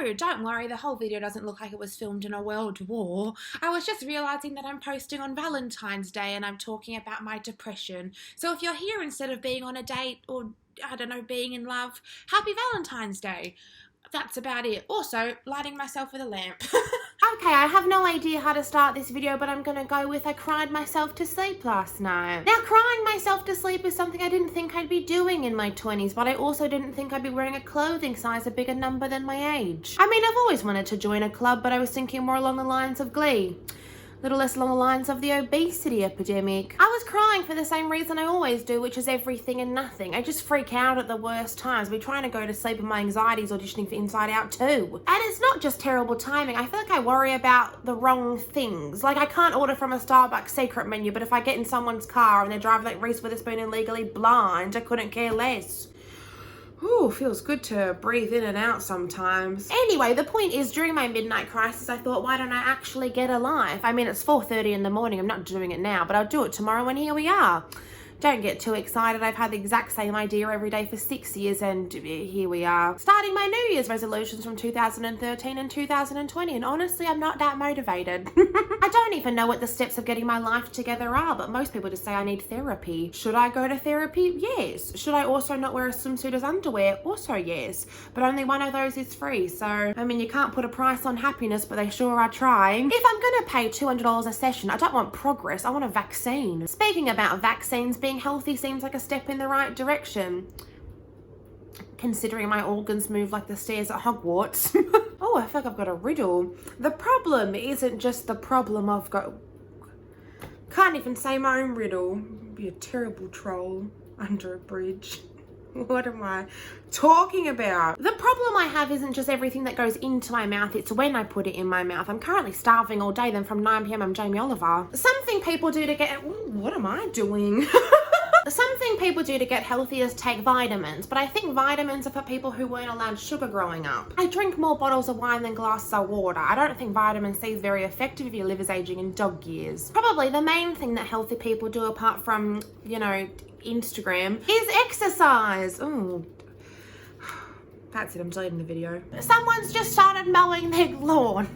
no, don't worry, the whole video doesn't look like it was filmed in a world war. I was just realising that I'm posting on Valentine's Day and I'm talking about my depression. So if you're here instead of being on a date or, I don't know, being in love, happy Valentine's Day. That's about it. Also, lighting myself with a lamp. Okay, I have no idea how to start this video, but I'm gonna go with I cried myself to sleep last night. Now, crying myself to sleep is something I didn't think I'd be doing in my 20s, but I also didn't think I'd be wearing a clothing size a bigger number than my age. I mean, I've always wanted to join a club, but I was thinking more along the lines of Glee. Little less along the lines of the obesity epidemic. I was crying for the same reason I always do, which is everything and nothing. I just freak out at the worst times. I'll be trying to go to sleep and my anxiety's auditioning for Inside Out too. And it's not just terrible timing. I feel like I worry about the wrong things. Like, I can't order from a Starbucks secret menu, but if I get in someone's car and they're driving like Reese Witherspoon and Legally Blonde, I couldn't care less. Ooh, feels good to breathe in and out sometimes. Anyway, the point is, during my midnight crisis, I thought, why don't I actually get a life? I mean, it's 4:30 in the morning. I'm not doing it now, but I'll do it tomorrow, and here we are. Don't get too excited. I've had the exact same idea every day for 6 years, and here we are. Starting my New Year's resolutions from 2013 and 2020, and honestly, I'm not that motivated. I don't even know what the steps of getting my life together are, but most people just say I need therapy. Should I go to therapy? Yes. Should I also not wear a swimsuit as underwear? Also yes. But only one of those is free, so, I mean, you can't put a price on happiness, but they sure are trying. If I'm gonna pay $200 a session, I don't want progress, I want a vaccine. Speaking about vaccines, being healthy seems like a step in the right direction, considering my organs move like the stairs at Hogwarts. Oh, I feel like I've got a riddle. The problem isn't just the problem of can't even say my own riddle. Be a terrible troll under a bridge. What am I talking about? The problem I have isn't just everything that goes into my mouth, it's when I put it in my mouth. I'm currently starving all day, then from 9 p.m. I'm Jamie Oliver. Something people do to get... Ooh, what am I doing? Something people do to get healthy is take vitamins, but I think vitamins are for people who weren't allowed sugar growing up. I drink more bottles of wine than glasses of water. I don't think vitamin C is very effective if your liver's aging in dog years. Probably the main thing that healthy people do, apart from, you know, Instagram, is exercise. Ooh. That's it, I'm deleting the video. Someone's just started mowing their lawn.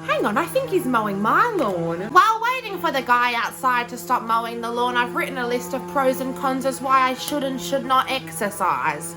Hang on, I think he's mowing my lawn. While waiting for the guy outside to stop mowing the lawn, I've written a list of pros and cons as why I should and should not exercise.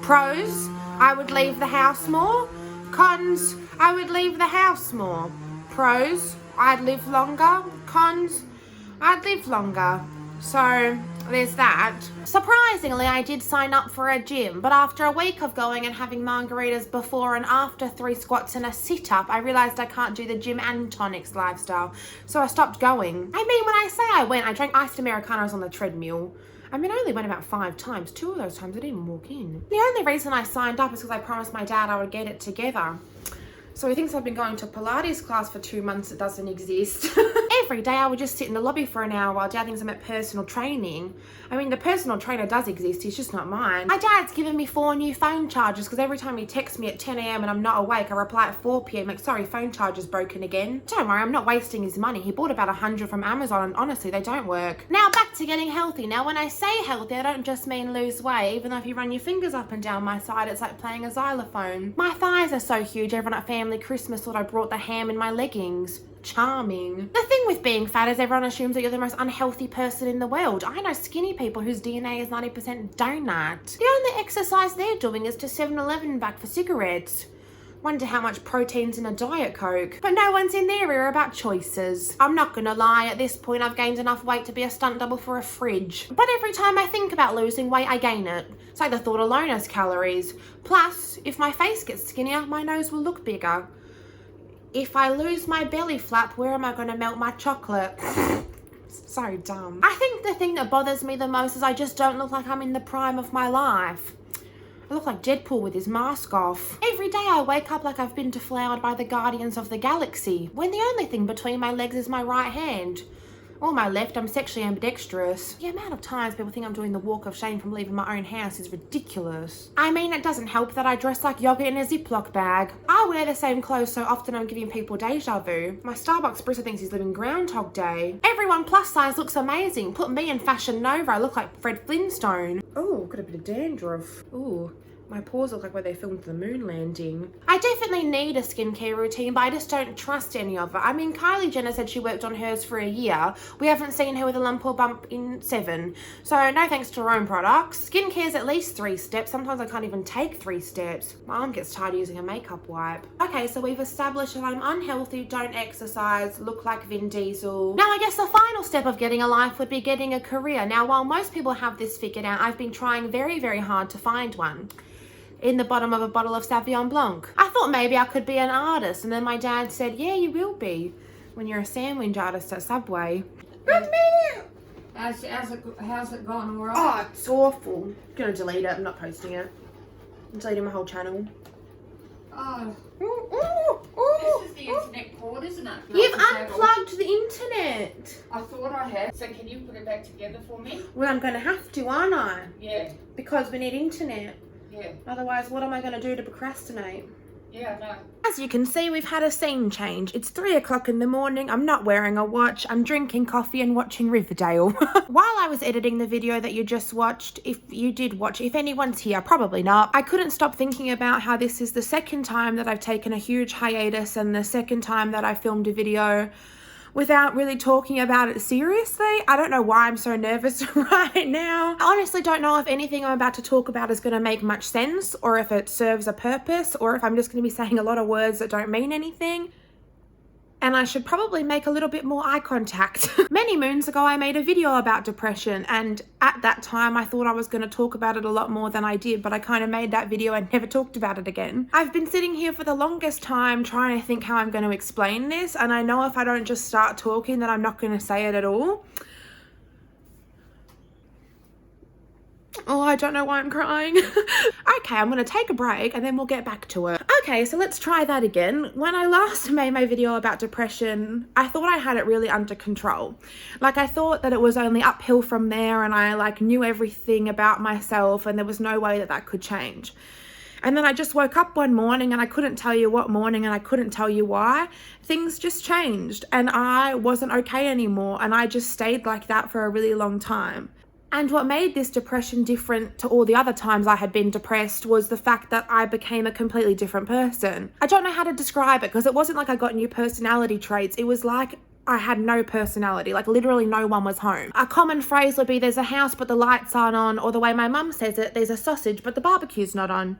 Pros, I would leave the house more. Cons, I would leave the house more. Pros, I'd live longer. Cons, I'd live longer. So there's that. Surprisingly, I did sign up for a gym, but after a week of going and having margaritas before and after 3 squats and a sit-up, I realised I can't do the gym and tonics lifestyle, so I stopped going. I mean, when I say I went, I drank iced Americanos on the treadmill. I mean, I only went about 5 times. 2 of those times I didn't even walk in. The only reason I signed up is because I promised my dad I would get it together. So he thinks I've been going to a Pilates class for 2 months that doesn't exist. Every day I would just sit in the lobby for an hour while Dad thinks I'm at personal training. I mean, the personal trainer does exist, he's just not mine. My dad's given me 4 new phone chargers because every time he texts me at 10 a.m. and I'm not awake, I reply at 4 p.m. like, sorry, phone charger's broken again. Don't worry, I'm not wasting his money. He bought about 100 from Amazon and honestly, they don't work. Now back to getting healthy. Now when I say healthy, I don't just mean lose weight. Even though if you run your fingers up and down my side, it's like playing a xylophone. My thighs are so huge, everyone at family Christmas thought I brought the ham in my leggings. Charming. The thing with being fat is everyone assumes that you're the most unhealthy person in the world. I know skinny people whose DNA is 90% donut. The only exercise they're doing is to 7-Eleven back for cigarettes. Wonder how much protein's in a Diet Coke. But no one's in their ear about choices. I'm not gonna lie, at this point I've gained enough weight to be a stunt double for a fridge. But every time I think about losing weight, I gain it. It's like the thought alone has calories. Plus, if my face gets skinnier, my nose will look bigger. If I lose my belly flap, where am I going to melt my chocolate? So dumb. I think the thing that bothers me the most is I just don't look like I'm in the prime of my life. I look like Deadpool with his mask off. Every day I wake up like I've been deflowered by the Guardians of the Galaxy, when the only thing between my legs is my right hand. Or my left, I'm sexually ambidextrous. The amount of times people think I'm doing the walk of shame from leaving my own house is ridiculous. I mean, it doesn't help that I dress like yogurt in a Ziploc bag. I wear the same clothes so often I'm giving people deja vu. My Starbucks barista thinks he's living Groundhog Day. Everyone plus size looks amazing. Put me in Fashion Nova, I look like Fred Flintstone. Oh, got a bit of dandruff. Ooh. My paws look like where they filmed the moon landing. I definitely need a skincare routine, but I just don't trust any of it. I mean, Kylie Jenner said she worked on hers for a year. We haven't seen her with a lump or bump in 7. So no thanks to her own products. Skincare's at least 3 steps. Sometimes I can't even take 3 steps. My arm gets tired using a makeup wipe. Okay, so we've established that I'm unhealthy, don't exercise, look like Vin Diesel. Now I guess the final step of getting a life would be getting a career. Now while most people have this figured out, I've been trying very, very hard to find one. In the bottom of a bottle of Sauvignon Blanc. I thought maybe I could be an artist, and then my dad said, yeah, you will be when you're a sandwich artist at Subway. How's it going, Laura? Oh, it's awful. I'm gonna delete it. I'm not posting it. I'm deleting my whole channel. Oh, this is the internet cord, isn't it? You've Not the cable. unplugged the internet. I thought I had. So can you put it back together for me? Well, I'm gonna have to, aren't I? Yeah, Because we need internet. yeah, Otherwise, what am I gonna do to procrastinate? yeah, no. As you can see, we've had a scene change. It's 3 o'clock in the morning. I'm not wearing a watch. I'm drinking coffee and watching Riverdale. While I was editing the video that you just watched, if you did watch, if anyone's here, probably not, I couldn't stop thinking about how this is the second time that I've taken a huge hiatus and the second time that I filmed a video without really talking about it seriously. I don't know why I'm so nervous right now. I honestly don't know if anything I'm about to talk about is going to make much sense, or if it serves a purpose, or if I'm just going to be saying a lot of words that don't mean anything. And I should probably make a little bit more eye contact. Many moons ago, I made a video about depression, and at that time, I thought I was going to talk about it a lot more than I did, but I kind of made that video and never talked about it again. I've been sitting here for the longest time trying to think how I'm going to explain this, and I know if I don't just start talking that I'm not going to say it at all. Oh, I don't know why I'm crying. Okay, I'm going to take a break and then we'll get back to it. Okay, so let's try that again. When I last made my video about depression, I thought I had it really under control. Like, I thought that it was only uphill from there, and I knew everything about myself, and there was no way that that could change. And then I just woke up one morning, and I couldn't tell you what morning, and I couldn't tell you why. Things just changed, and I wasn't okay anymore, and I just stayed like that for a really long time. And what made this depression different to all the other times I had been depressed was the fact that I became a completely different person. I don't know how to describe it, because it wasn't like I got new personality traits. It was like I had no personality, like literally no one was home. A common phrase would be, there's a house but the lights aren't on, or the way my mum says it, there's a sausage but the barbecue's not on.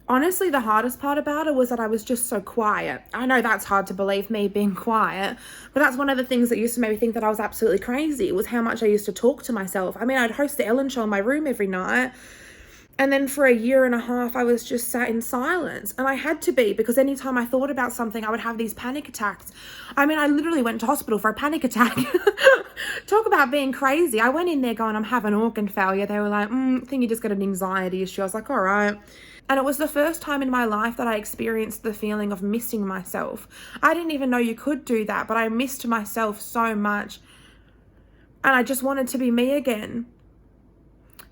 Honestly, the hardest part about it was that I was just so quiet. I know that's hard to believe, me being quiet, but that's one of the things that used to make me think that I was absolutely crazy, was how much I used to talk to myself. I mean, I'd host the Ellen Show in my room every night, and then for a year and a half, I was just sat in silence. And I had to be, because anytime I thought about something, I would have these panic attacks. I mean, I literally went to hospital for a panic attack. Talk about being crazy. I went in there going, I'm having organ failure. They were like, I think you just got an anxiety issue. I was like, all right. And it was the first time in my life that I experienced the feeling of missing myself. I didn't even know you could do that, but I missed myself so much. And I just wanted to be me again.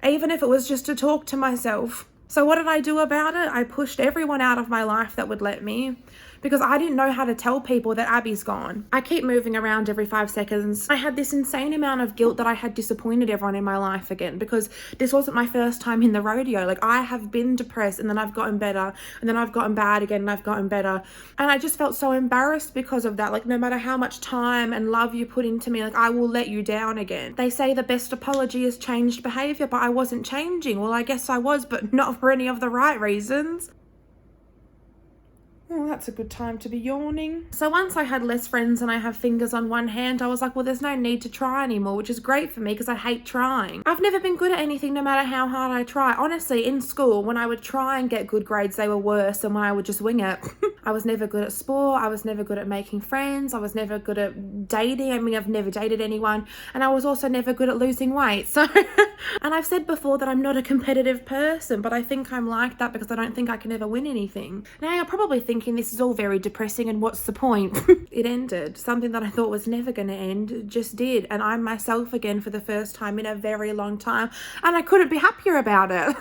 Even if it was just to talk to myself. So what did I do about it? I pushed everyone out of my life that would let me, because I didn't know how to tell people that Abby's gone. I keep moving around every 5 seconds. I had this insane amount of guilt that I had disappointed everyone in my life again, because this wasn't my first time in the rodeo. Like, I have been depressed, and then I've gotten better, and then I've gotten bad again, and I've gotten better. And I just felt so embarrassed because of that. Like, no matter how much time and love you put into me, like, I will let you down again. They say the best apology is changed behavior, but I wasn't changing. Well, I guess I was, but not for any of the right reasons. Oh, that's a good time to be yawning. So once I had less friends and I have fingers on one hand, I was like, well, there's no need to try anymore, which is great for me because I hate trying. I've never been good at anything no matter how hard I try. Honestly, in school, when I would try and get good grades, they were worse than when I would just wing it. I was never good at sport. I was never good at making friends. I was never good at dating. I mean, I've never dated anyone. And I was also never good at losing weight. So, and I've said before that I'm not a competitive person, but I think I'm like that because I don't think I can ever win anything. Now you're probably thinking this is all very depressing and what's the point? It ended. Something that I thought was never going to end just did. And I'm myself again for the first time in a very long time. And I couldn't be happier about it.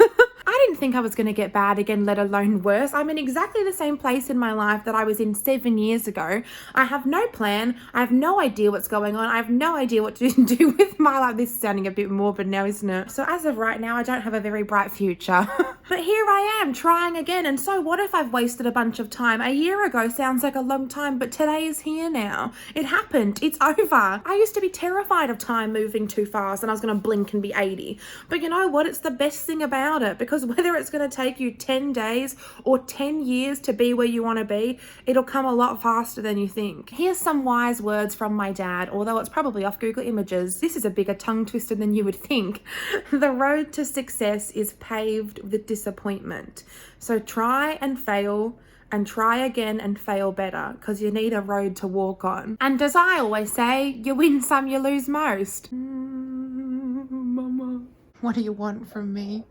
I didn't think I was going to get bad again, let alone worse. I'm in exactly the same place in my life that I was in 7 years ago. I have no plan. I have no idea what's going on. I have no idea what to do with my life. This is sounding a bit morbid now, isn't it? So as of right now, I don't have a very bright future. But here I am trying again. And so what if I've wasted a bunch of time? A year ago sounds like a long time, but today is here now. It happened. It's over. I used to be terrified of time moving too fast and I was going to blink and be 80. But you know what? It's the best thing about it, because whether it's going to take you 10 days or 10 years to be where you want to be, it'll come a lot faster than you think. Here's some wise words from my dad, although it's probably off Google Images. This is a bigger tongue twister than you would think. The road to success is paved with disappointment. So try and fail and try again and fail better, because you need a road to walk on. And as I always say, you win some, you lose most. Mama, what do you want from me?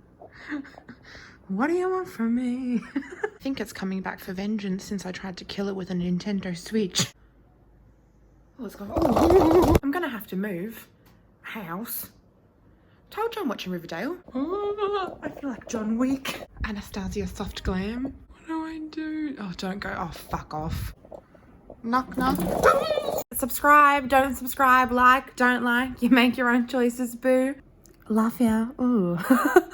What do you want from me? I think it's coming back for vengeance since I tried to kill it with a Nintendo Switch. Let's go. Oh, I'm gonna have to move house. Told you I'm watching Riverdale. Oh, I feel like John Wick. Anastasia soft glam. What do I do? Oh, don't go. Oh, fuck off. Knock, knock. Subscribe, don't subscribe, like, don't like. You make your own choices, boo. Love ya. Ooh.